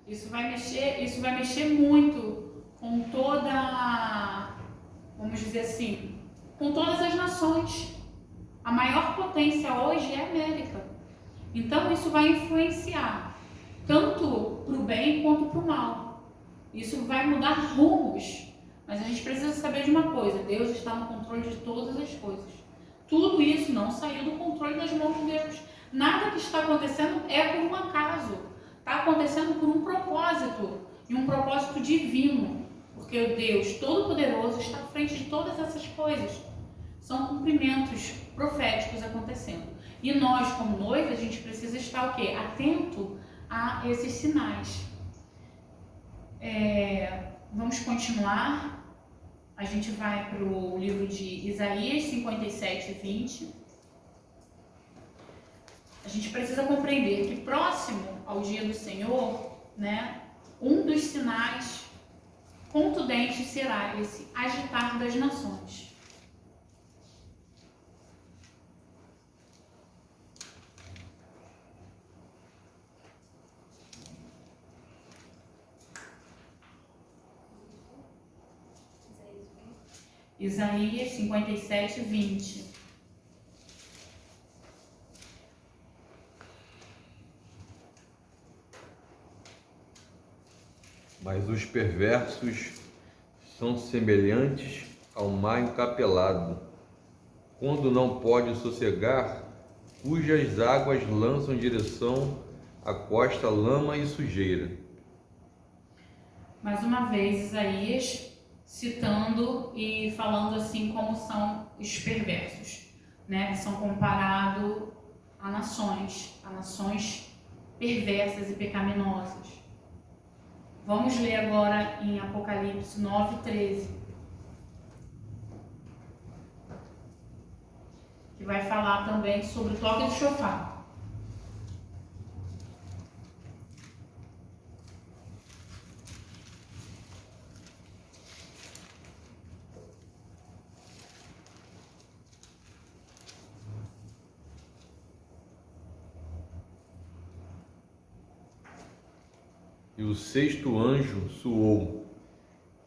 Isso vai mexer muito com toda, vamos dizer assim, com todas as nações. A maior potência hoje é a América. Então isso vai influenciar tanto para o bem quanto para o mal. Isso vai mudar rumos. Mas a gente precisa saber de uma coisa: Deus está no controle de todas as coisas. Tudo isso não saiu do controle das mãos de Deus. Nada que está acontecendo é por um acaso. Está acontecendo por um propósito, e um propósito divino. Porque o Deus Todo-Poderoso está à frente de todas essas coisas. São cumprimentos proféticos acontecendo. E nós, como noiva, a gente precisa estar o quê? Atento a esses sinais. Vamos continuar. A gente vai para o livro de Isaías 57, 20. A gente precisa compreender que próximo ao dia do Senhor, né, um dos sinais contundentes será esse agitar das nações. Isaías 57, 20. Mas os perversos são semelhantes ao mar encapelado, quando não pode sossegar, cujas águas lançam em direção à costa lama e sujeira. Mais uma vez, Isaías citando e falando assim como são os perversos, né? Que são comparados a nações perversas e pecaminosas. Vamos ler agora em Apocalipse 9:13, que vai falar também sobre o toque do chofar. E o sexto anjo soou,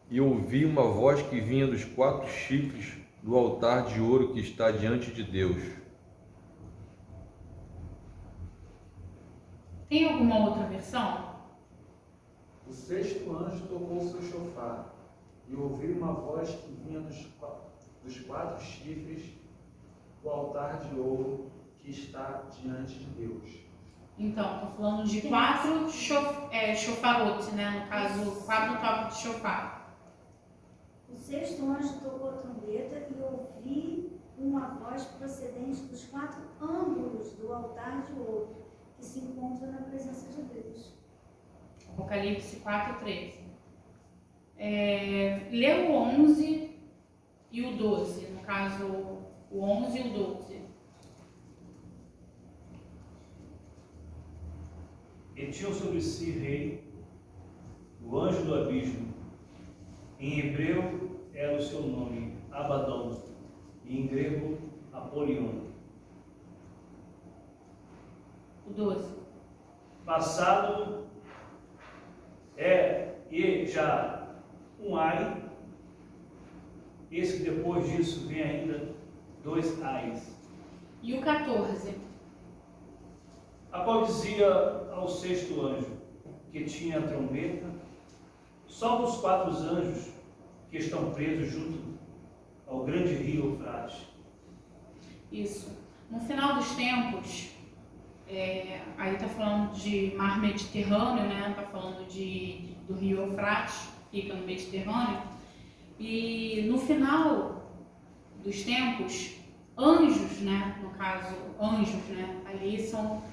e ouvi uma voz que vinha dos 4 chifres do altar de ouro que está diante de Deus. Tem alguma outra versão? O sexto anjo tocou o seu chofar, e ouvi uma voz que vinha dos 4 chifres do altar de ouro que está diante de Deus. Então, estou falando de 4 chofarotes, né? No caso, 4 toques de chofar. O sexto anjo tocou a trombeta e ouvi uma voz procedente dos 4 ângulos do altar de ouro, que se encontra na presença de Deus. Apocalipse 4:13. Lê o 11 e o 12, no caso, o 11 e o 12. E tinham sobre si rei, o anjo do abismo. Em hebreu era o seu nome, Abaddon, e em grego, Apolion. O 12. Passado e já um ai, eis que depois disso vem ainda 2 ais. E o 14. A qual dizia ao sexto anjo, que tinha a trombeta: solta os 4 anjos que estão presos junto ao grande rio Eufrates. Isso. No final dos tempos, aí está falando de mar Mediterrâneo, né? Está falando do rio Eufrates, fica no Mediterrâneo. E no final dos tempos, anjos, né? No caso, anjos, né? Ali são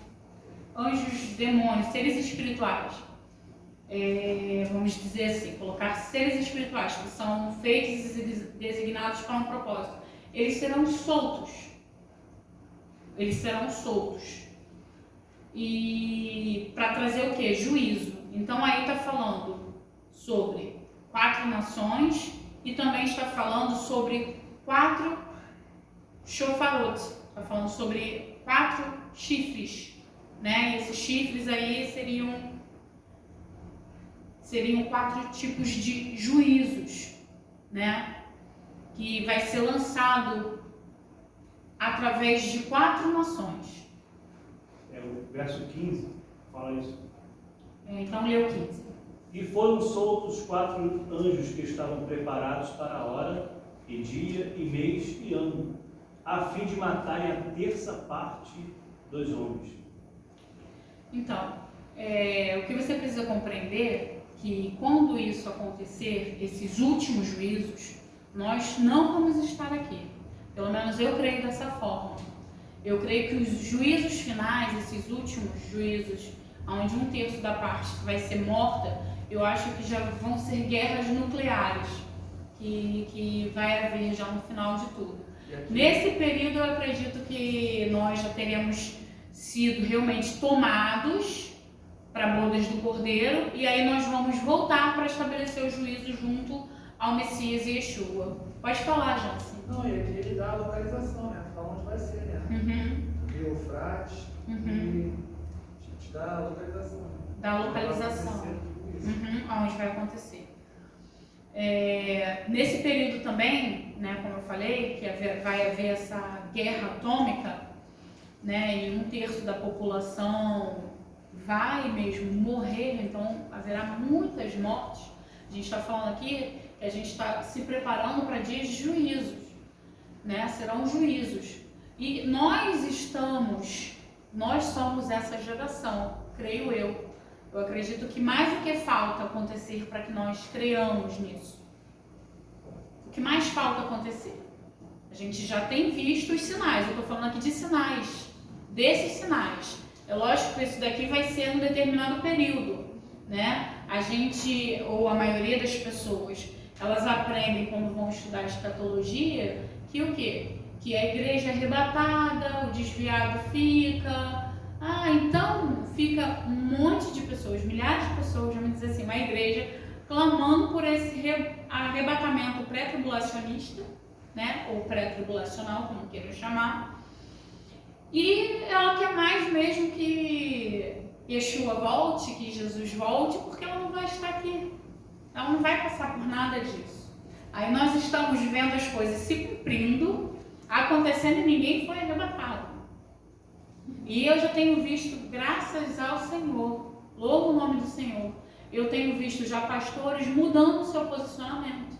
anjos, demônios, seres espirituais. Vamos dizer assim, colocar seres espirituais que são feitos e designados para um propósito. Eles serão soltos. E para trazer o quê? Juízo. Então aí está falando sobre 4 nações e também está falando sobre 4 chofarotes. Está falando sobre 4 chifres, né? E esses chifres aí seriam seriam 4 tipos de juízos, né? Que vai ser lançado através de 4 nações. O verso 15 fala isso. Então, lê o 15. E foram soltos 4 anjos que estavam preparados para a hora, e dia, e mês, e ano, a fim de matarem a terça parte dos homens. Então, o que você precisa compreender é que quando isso acontecer, esses últimos juízos, nós não vamos estar aqui. Pelo menos eu creio dessa forma. Eu creio que os juízos finais, esses últimos juízos, onde 1/3 da parte vai ser morta, eu acho que já vão ser guerras nucleares, que vai haver já no final de tudo. Nesse período, eu acredito que nós já teremos sido realmente tomados para bodas do Cordeiro, e aí nós vamos voltar para estabelecer o juízo junto ao Messias e Yeshua. Pode falar, Jansen. Não, e aqui ele dá a localização, né? Fala onde vai ser, né? Rio Eufrates, e te dá a localização. Né? Dá a localização. Onde vai acontecer. Nesse período também, né, como eu falei, que vai haver essa guerra atômica, né, e 1/3 da população vai mesmo morrer, então haverá muitas mortes. A gente está falando aqui que a gente está se preparando para dias de juízos, né? Serão juízos. E nós somos essa geração, creio eu. Eu acredito que mais do que falta acontecer para que nós creiamos nisso. O que mais falta acontecer? A gente já tem visto os sinais, eu estou falando aqui de sinais, desses sinais. É lógico que isso daqui vai ser um determinado período, né? A gente, ou a maioria das pessoas, elas aprendem quando vão estudar escatologia, que o quê? Que a igreja é arrebatada, o desviado fica... então fica um monte de pessoas, milhares de pessoas, vamos dizer assim, uma igreja clamando por esse arrebatamento pré-tribulacionista, né? Ou pré-tribulacional, como queiram chamar. E ela quer mais mesmo que Yeshua volte, que Jesus volte, porque ela não vai estar aqui. Ela não vai passar por nada disso. Aí nós estamos vendo as coisas se cumprindo, acontecendo e ninguém foi arrebatado. E eu já tenho visto, graças ao Senhor, louvo o nome do Senhor, eu tenho visto já pastores mudando o seu posicionamento.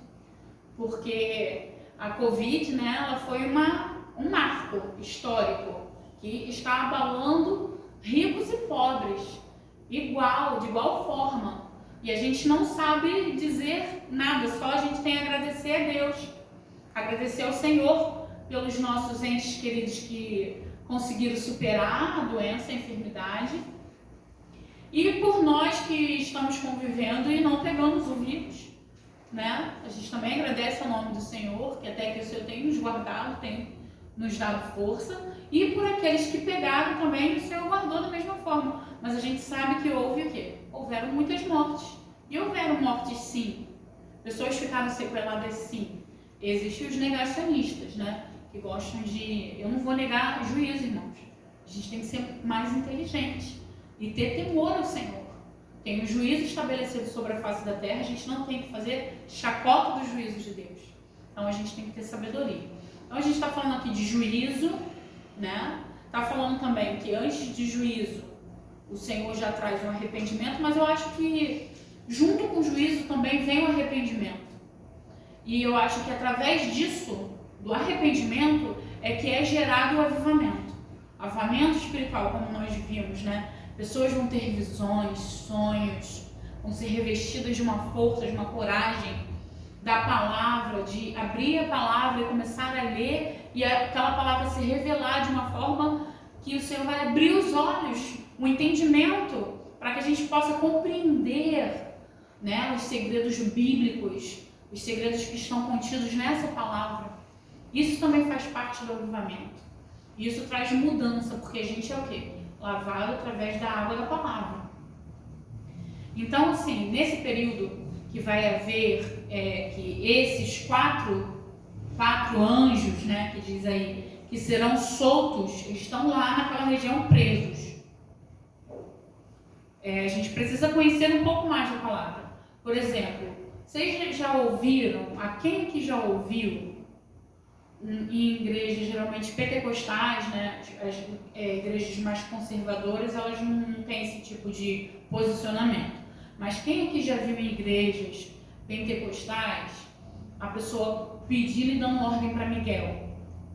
Porque a Covid, né, ela foi um marco histórico que está abalando ricos e pobres, de igual forma. E a gente não sabe dizer nada, só a gente tem a agradecer a Deus, agradecer ao Senhor pelos nossos entes queridos que conseguiram superar a doença, a enfermidade, e por nós que estamos convivendo e não pegamos o vírus, né? A gente também agradece ao nome do Senhor, que até que o Senhor tem nos guardado, tem nos dado força, e por aqueles que pegaram também, o Senhor guardou da mesma forma. Mas a gente sabe que houve o quê? Houveram muitas mortes. E houveram mortes, sim. Pessoas ficaram sequeladas, sim. Existem os negacionistas, né? Que gostam de... Eu não vou negar juízo, irmãos. A gente tem que ser mais inteligente e ter temor ao Senhor. Tem um juízo estabelecido sobre a face da terra, a gente não tem que fazer chacota dos juízos de Deus. Então a gente tem que ter sabedoria. Então a gente está falando aqui de juízo, né? Está falando também que antes de juízo o Senhor já traz um arrependimento, mas eu acho que junto com o juízo também vem o arrependimento. E eu acho que através disso, do arrependimento, é que é gerado o avivamento. Avivamento espiritual, como nós vimos, né? Pessoas vão ter visões, sonhos, vão ser revestidas de uma força, de uma coragem da palavra, de abrir a palavra e começar a ler e aquela palavra se revelar de uma forma que o Senhor vai abrir os olhos, o entendimento, para que a gente possa compreender, né, os segredos bíblicos, os segredos que estão contidos nessa palavra. Isso também faz parte do avivamento. Isso traz mudança, porque a gente é o quê? Lavado através da água da palavra. Então, assim, nesse período que vai haver, que esses quatro anjos, né, que diz aí, que serão soltos, estão lá naquela região presos. A gente precisa conhecer um pouco mais da palavra. Por exemplo, vocês já ouviram, a quem que já ouviu, em igrejas geralmente pentecostais, né, as igrejas mais conservadoras, elas não têm esse tipo de posicionamento. Mas quem aqui já viu em igrejas pentecostais a pessoa pedindo e dando ordem para Miguel,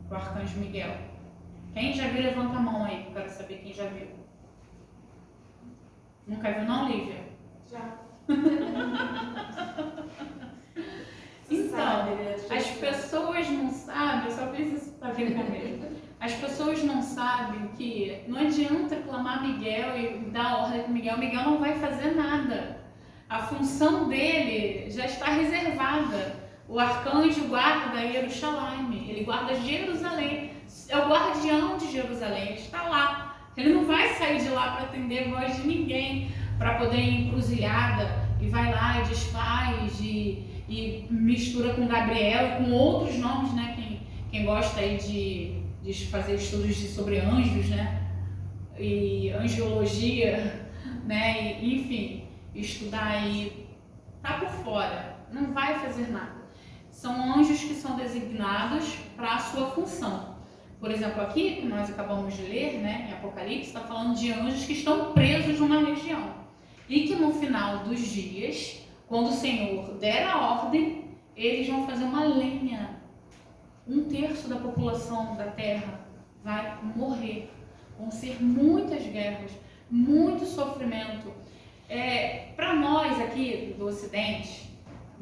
para o arcanjo Miguel? Quem já viu, levanta a mão aí, que eu quero saber quem já viu. Nunca viu não, Lívia? Já. Então, as pessoas não sabem, eu só fiz isso para ver comigo. As pessoas não sabem que não adianta clamar Miguel e dar ordem para Miguel. Miguel não vai fazer nada. A função dele já está reservada. O arcanjo guarda Jerusalém, ele guarda Jerusalém, é o guardião de Jerusalém, ele está lá. Ele não vai sair de lá para atender a voz de ninguém, para poder ir encruzilhada e vai lá e desfaz e mistura com Gabriel e com outros nomes, né? Quem gosta aí de fazer estudos sobre anjos, né? E angiologia, né? E, enfim, estudar aí, tá por fora, não vai fazer nada. São anjos que são designados para a sua função. Por exemplo, aqui, que nós acabamos de ler, né, em Apocalipse, está falando de anjos que estão presos numa região. E que no final dos dias, quando o Senhor der a ordem, eles vão fazer uma lenha. 1/3 da população da terra vai morrer. Vão ser muitas guerras, muito sofrimento. Para nós aqui do Ocidente,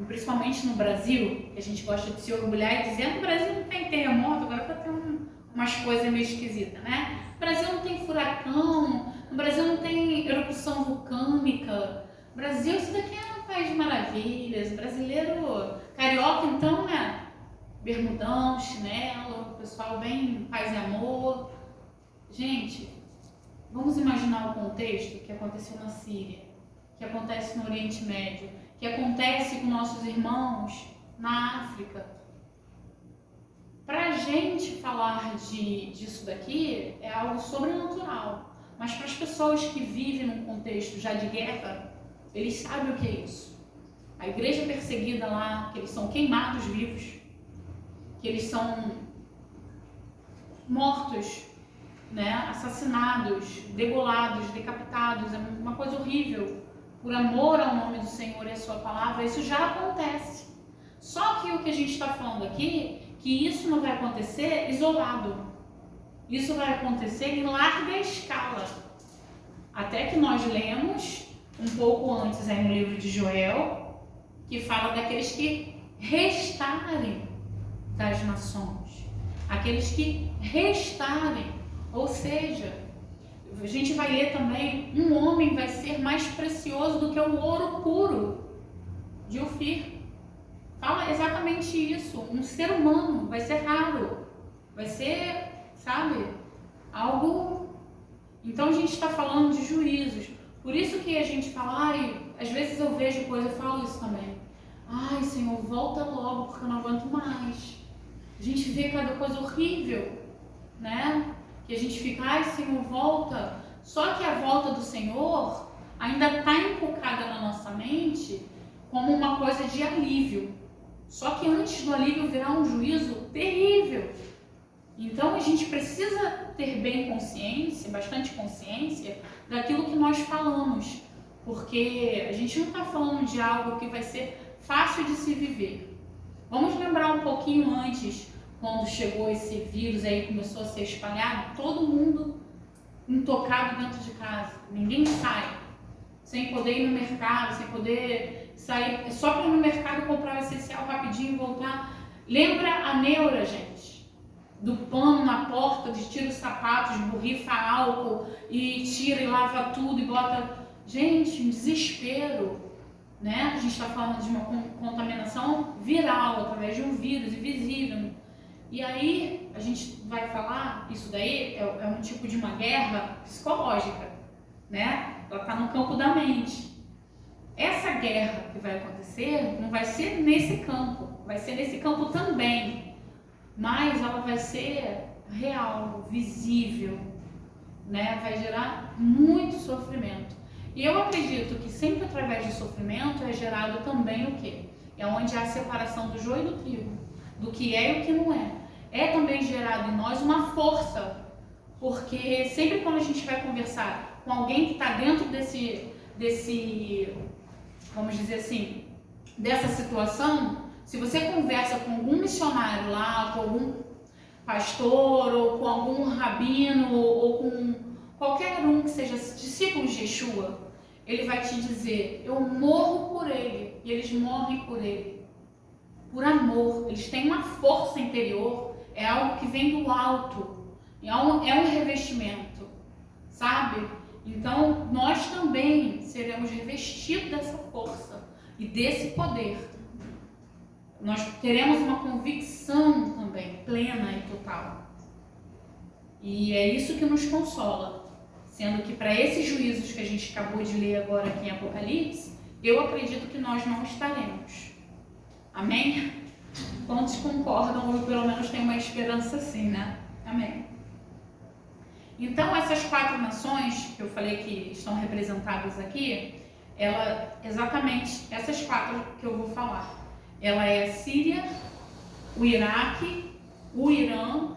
principalmente no Brasil, que a gente gosta de se orgulhar e dizer que no Brasil não tem terremoto, agora está tendo umas coisas meio esquisitas, né? No Brasil não tem furacão, no Brasil não tem erupção vulcânica. O Brasil, isso daqui é um país de maravilhas. O brasileiro carioca, então, né? Bermudão, chinelo, pessoal bem paz e amor. Gente, vamos imaginar o contexto que aconteceu na Síria, que acontece no Oriente Médio, que acontece com nossos irmãos na África. Para a gente falar disso daqui é algo sobrenatural, mas para as pessoas que vivem num contexto já de guerra, eles sabem o que é isso. A igreja perseguida lá, que eles são queimados vivos, que eles são mortos, né, assassinados, degolados, decapitados, é uma coisa horrível. Por amor ao nome do Senhor e a sua palavra, isso já acontece. Só que o que a gente está falando aqui, que isso não vai acontecer isolado. Isso vai acontecer em larga escala. Até que nós lemos um pouco antes aí no livro de Joel, que fala daqueles que restarem das nações. Aqueles que restarem, ou seja, a gente vai ler também, um homem vai ser mais precioso do que o ouro puro de Ofir. Fala exatamente isso. Um ser humano vai ser raro, vai ser, sabe, algo... Então a gente está falando de juízos. Por isso que a gente fala, às vezes eu vejo coisa e falo isso também. Ai, Senhor, volta logo porque eu não aguento mais. A gente vê cada coisa horrível, né? Que a gente fica, ai, Senhor, volta. Só que a volta do Senhor ainda está enfocada na nossa mente como uma coisa de alívio. Só que antes do alívio virá um juízo terrível. Então a gente precisa ter bem consciência, bastante consciência, daquilo que nós falamos. Porque a gente não está falando de algo que vai ser fácil de se viver. Vamos lembrar um pouquinho antes, quando chegou esse vírus aí, começou a ser espalhado, todo mundo intocado dentro de casa, ninguém sai, sem poder ir no mercado, sem poder sair, só para ir no mercado comprar o essencial rapidinho e voltar. Lembra a neura, gente, do pano na porta, de tira os sapatos, borrifa álcool e tira e lava tudo e bota... Gente, um desespero, né? A gente está falando de uma contaminação viral, através de um vírus invisível. E aí, a gente vai falar, isso daí é um tipo de uma guerra psicológica, né? Ela está no campo da mente. Essa guerra que vai acontecer não vai ser nesse campo, vai ser nesse campo também, mas ela vai ser real, visível, né? Vai gerar muito sofrimento. E eu acredito que sempre através de sofrimento é gerado também o quê? É onde há a separação do joio e do trigo, do que é e o que não é. É também gerado em nós uma força, porque sempre quando a gente vai conversar com alguém que está dentro desse, vamos dizer assim, dessa situação, se você conversa com algum missionário lá, com algum pastor, ou com algum rabino, ou com qualquer um que seja discípulo de Yeshua, ele vai te dizer, eu morro por ele, e eles morrem por ele, por amor. Eles têm uma força interior, é algo que vem do alto, é um revestimento, sabe? Então, nós também seremos revestidos dessa força e desse poder. Nós teremos uma convicção também, plena e total. E é isso que nos consola. Sendo que para esses juízos que a gente acabou de ler agora aqui em Apocalipse, eu acredito que nós não estaremos. Amém? Quantos concordam ou pelo menos têm uma esperança assim, né? Amém. Então, essas 4 nações que eu falei que estão representadas aqui, exatamente essas 4 que eu vou falar. Ela é a Síria, o Iraque, o Irã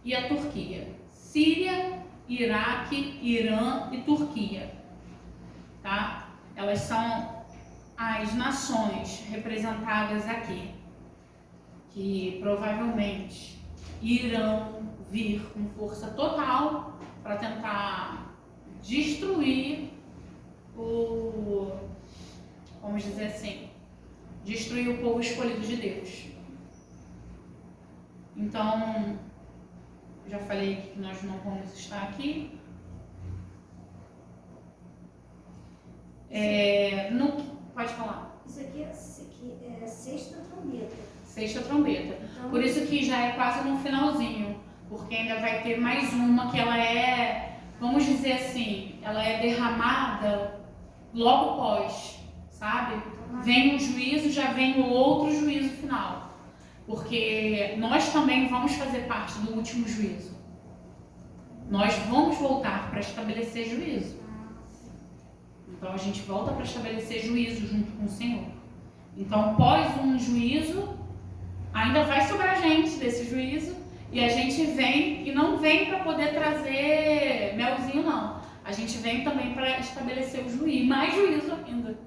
e a Turquia. Síria, Iraque, Irã e Turquia. Tá? Elas são as nações representadas aqui, que provavelmente irão vir com força total para tentar destruir vamos dizer assim, destruir o povo escolhido de Deus. Então, já falei que nós não vamos estar aqui. Pode falar. Isso aqui é a 6ª trombeta. 6ª trombeta. Então, Por isso que já é quase no finalzinho, porque ainda vai ter mais uma que ela é, vamos dizer assim, ela é derramada logo após, sabe? Vem um juízo, já vem o outro juízo final. Porque nós também vamos fazer parte do último juízo. Nós vamos voltar para estabelecer juízo. Então a gente volta para estabelecer juízo junto com o Senhor. Então, após um juízo, ainda vai sobrar gente desse juízo, e a gente vem, e não vem para poder trazer melzinho, não. A gente vem também para estabelecer o juízo, mais juízo ainda,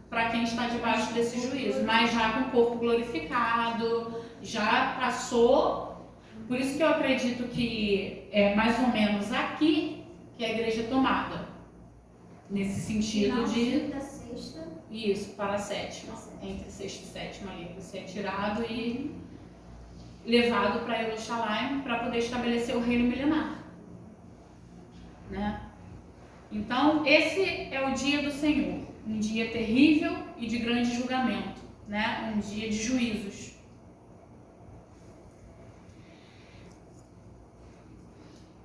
para quem está debaixo desse juízo, mas já com o corpo glorificado, já passou. Por isso que eu acredito que é mais ou menos aqui que a igreja é tomada, nesse sentido de... da 6ª. Isso, para a 7ª, entre 6ª e 7ª ali, você é tirado e levado para Jerusalém para poder estabelecer o reino milenar, né? Então, esse é o dia do Senhor, um dia terrível e de grande julgamento, né? Um dia de juízos.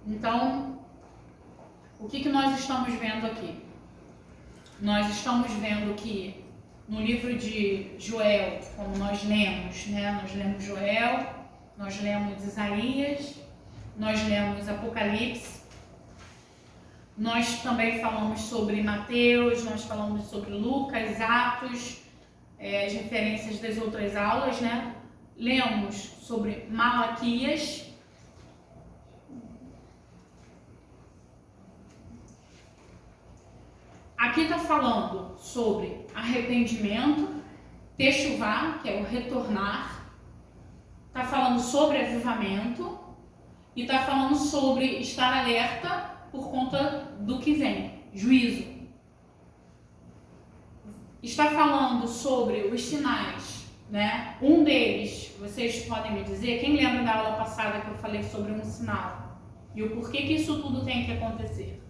Então, o que nós estamos vendo aqui? Nós estamos vendo que no livro de Joel, como nós lemos, né? Nós lemos Joel, nós lemos Isaías, nós lemos Apocalipse, nós também falamos sobre Mateus, nós falamos sobre Lucas, Atos, as referências das outras aulas, né? Lemos sobre Malaquias. Aqui está falando sobre arrependimento, techuvá, que é o retornar, está falando sobre avivamento e está falando sobre estar alerta por conta do que vem, juízo. Está falando sobre os sinais, né? Um deles, vocês podem me dizer, quem lembra da aula passada que eu falei sobre um sinal? E o porquê que isso tudo tem que acontecer?